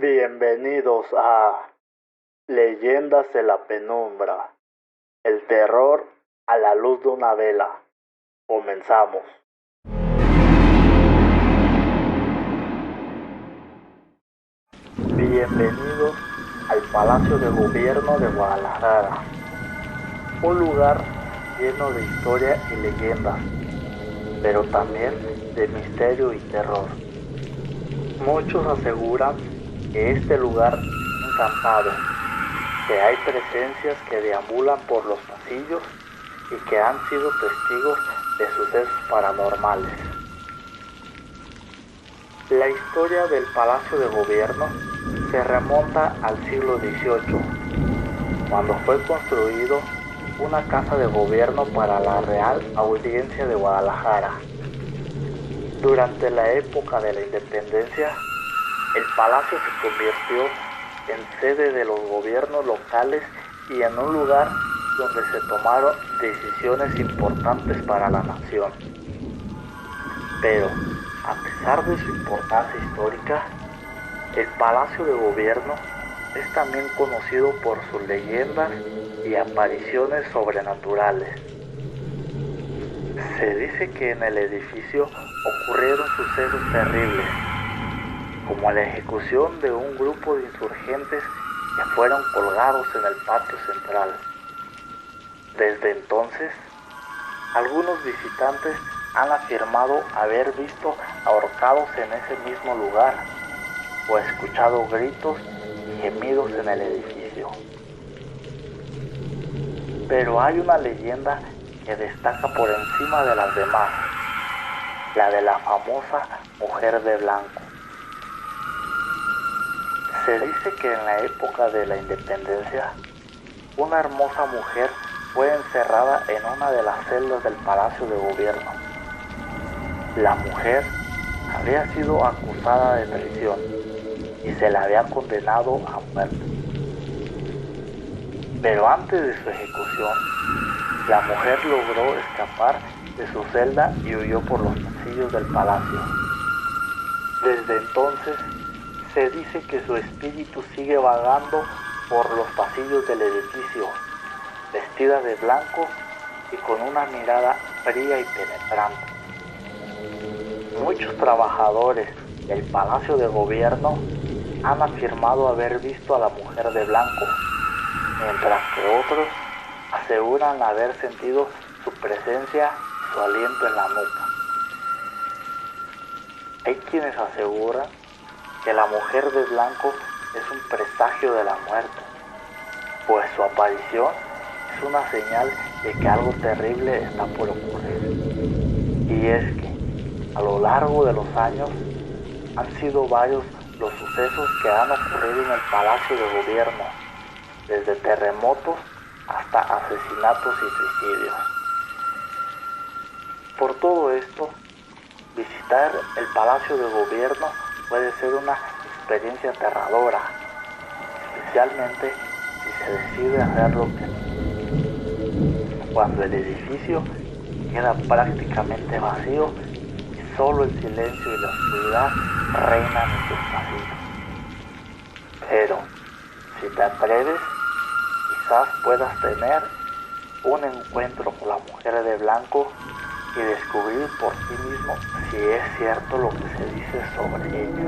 Bienvenidos a Leyendas de la Penumbra. El terror a la luz de una vela. Comenzamos. Bienvenidos al Palacio de Gobierno de Guadalajara. Un lugar lleno de historia y leyendas, pero también de misterio y terror. Muchos aseguran que este lugar es encantado, que hay presencias que deambulan por los pasillos y que han sido testigos de sucesos paranormales. La historia del Palacio de Gobierno se remonta al siglo XVIII, cuando fue construido una casa de gobierno para la Real Audiencia de Guadalajara. Durante la época de la independencia, el palacio se convirtió en sede de los gobiernos locales y en un lugar donde se tomaron decisiones importantes para la nación. Pero, a pesar de su importancia histórica, el Palacio de Gobierno es también conocido por sus leyendas y apariciones sobrenaturales. Se dice que en el edificio ocurrieron sucesos terribles, como la ejecución de un grupo de insurgentes que fueron colgados en el patio central. Desde entonces, algunos visitantes han afirmado haber visto ahorcados en ese mismo lugar o escuchado gritos y gemidos en el edificio. Pero hay una leyenda que destaca por encima de las demás, la de la famosa mujer de blanco. Se dice que en la época de la independencia, una hermosa mujer fue encerrada en una de las celdas del Palacio de Gobierno. La mujer había sido acusada de traición y se la había condenado a muerte. Pero antes de su ejecución, la mujer logró escapar de su celda y huyó por los pasillos del palacio. Desde entonces, se dice que su espíritu sigue vagando por los pasillos del edificio, vestida de blanco y con una mirada fría y penetrante. Muchos trabajadores del Palacio de Gobierno han afirmado haber visto a la mujer de blanco, mientras que otros aseguran haber sentido su presencia y su aliento en la nuca. Hay quienes aseguran que la mujer de blanco es un presagio de la muerte, pues su aparición es una señal de que algo terrible está por ocurrir. Y es que, a lo largo de los años, han sido varios los sucesos que han ocurrido en el Palacio de Gobierno, desde terremotos hasta asesinatos y suicidios. Por todo esto, visitar el Palacio de Gobierno puede ser una experiencia aterradora, especialmente si se decide hacerlo cuando el edificio queda prácticamente vacío y solo el silencio y la oscuridad reinan en sus pasillos. Pero, si te atreves, quizás puedas tener un encuentro con la mujer de blanco y descubrir por ti mismo si es cierto lo que se dice sobre ella.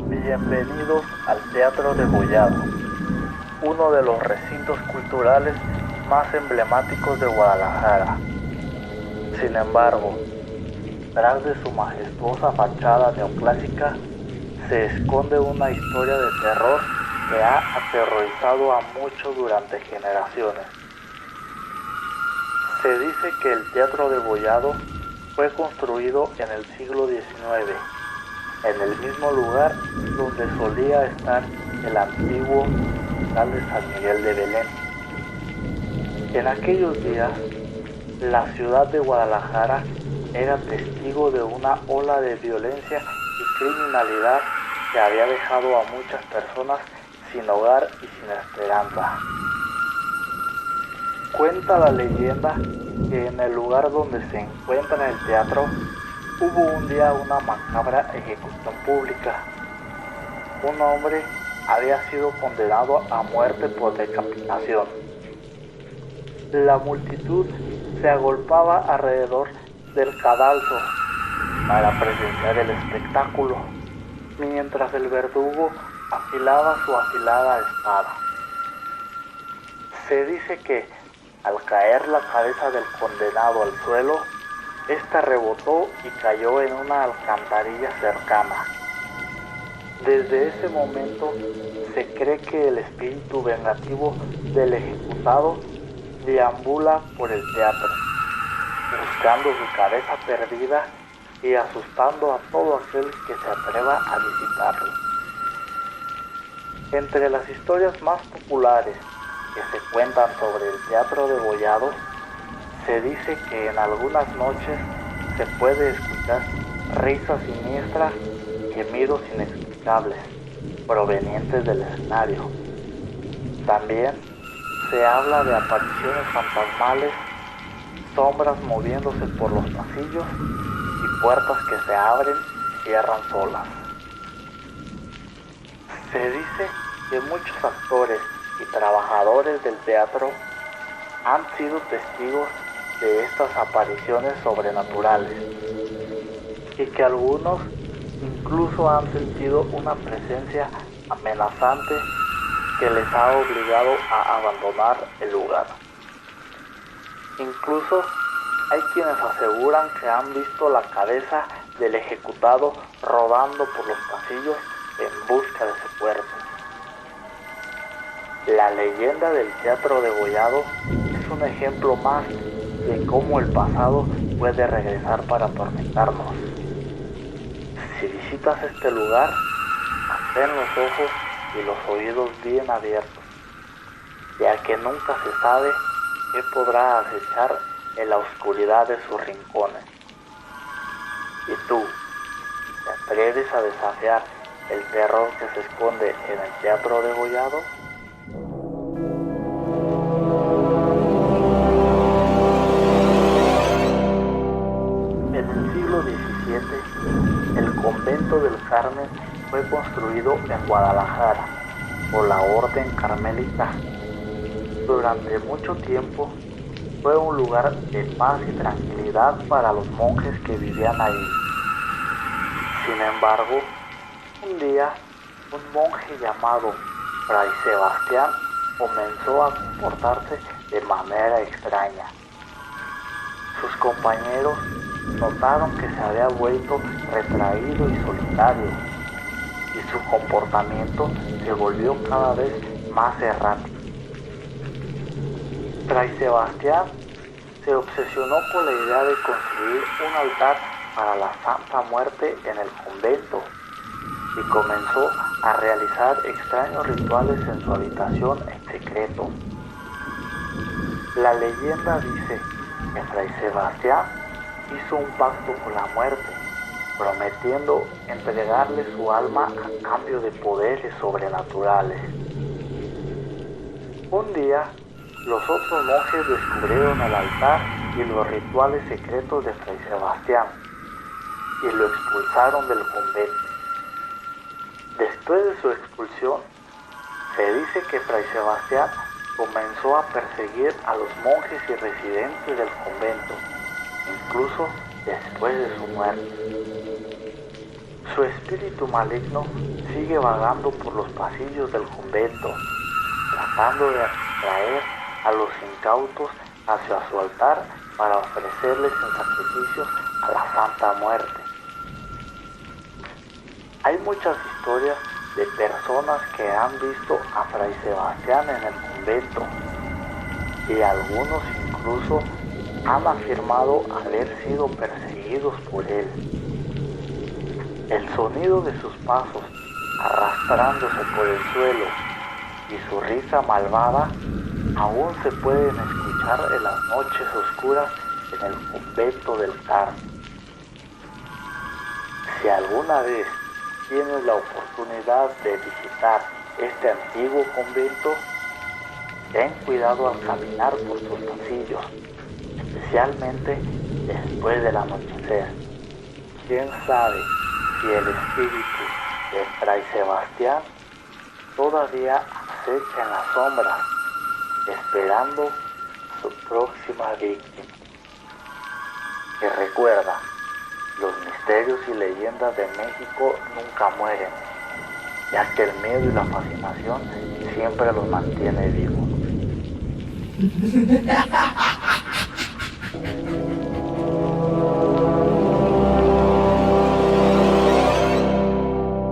Bienvenidos al Teatro Degollado, uno de los recintos culturales más emblemáticos de Guadalajara. Sin embargo, tras de su majestuosa fachada neoclásica, se esconde una historia de terror que ha aterrorizado a muchos durante generaciones. Se dice que el Teatro Degollado fue construido en el siglo XIX, en el mismo lugar donde solía estar el antiguo Hospital de San Miguel de Belén. En aquellos días, la ciudad de Guadalajara era testigo de una ola de violencia y criminalidad que había dejado a muchas personas sin hogar y sin esperanza. Cuenta la leyenda que en el lugar donde se encuentra el teatro hubo un día una macabra ejecución pública. Un hombre había sido condenado a muerte por decapitación. La multitud se agolpaba alrededor del cadalso para presenciar el espectáculo, mientras el verdugo afilaba su afilada espada. Se dice que, al caer la cabeza del condenado al suelo, ésta rebotó y cayó en una alcantarilla cercana. Desde ese momento se cree que el espíritu vengativo del ejecutado deambula por el teatro, buscando su cabeza perdida y asustando a todo aquel que se atreva a visitarlo. Entre las historias más populares que se cuentan sobre el teatro degollado, se dice que en algunas noches se puede escuchar risas siniestras y gemidos inexplicables provenientes del escenario. También se habla de apariciones fantasmales, sombras moviéndose por los pasillos y puertas que se abren y cierran solas. Se dice que muchos actores y trabajadores del teatro han sido testigos de estas apariciones sobrenaturales y que algunos incluso han sentido una presencia amenazante que les ha obligado a abandonar el lugar. Incluso hay quienes aseguran que han visto la cabeza del ejecutado rodando por los pasillos en busca de su cuerpo. La leyenda del teatro degollado es un ejemplo más de cómo el pasado puede regresar para atormentarnos. Si visitas este lugar, mantén los ojos y los oídos bien abiertos, ya que nunca se sabe qué podrá acechar en la oscuridad de sus rincones. ¿Y tú, te atreves a desafiar el terror que se esconde en el teatro degollado? En el siglo XVII, el convento del Carmen fue construido en Guadalajara por la Orden Carmelita. Durante mucho tiempo fue un lugar de paz y tranquilidad para los monjes que vivían ahí. Sin embargo, un día un monje llamado Fray Sebastián comenzó a comportarse de manera extraña. Sus compañeros notaron que se había vuelto retraído y solitario, y su comportamiento se volvió cada vez más errático. Fray Sebastián se obsesionó con la idea de construir un altar para la Santa Muerte en el convento y comenzó a realizar extraños rituales en su habitación en secreto. La leyenda dice que Fray Sebastián hizo un pacto con la muerte, prometiendo entregarle su alma a cambio de poderes sobrenaturales. Un día, los otros monjes descubrieron el altar y los rituales secretos de Fray Sebastián y lo expulsaron del convento. Después de su expulsión, se dice que Fray Sebastián comenzó a perseguir a los monjes y residentes del convento, incluso después de su muerte. Su espíritu maligno sigue vagando por los pasillos del convento, tratando de atraer a los incautos hacia su altar para ofrecerles en sacrificios a la Santa Muerte. Hay muchas historias de personas que han visto a Fray Sebastián en el convento y algunos incluso han afirmado haber sido perseguidos por él. El sonido de sus pasos arrastrándose por el suelo y su risa malvada aún se pueden escuchar en las noches oscuras en el convento del Carmen. Si alguna vez tienes la oportunidad de visitar este antiguo convento, ten cuidado al caminar por sus pasillos, especialmente después del anochecer. ¿Quién sabe si el espíritu de Fray Sebastián todavía acecha en las sombras, esperando su próxima víctima? Que recuerda, los misterios y leyendas de México nunca mueren, ya que el miedo y la fascinación siempre los mantiene vivos.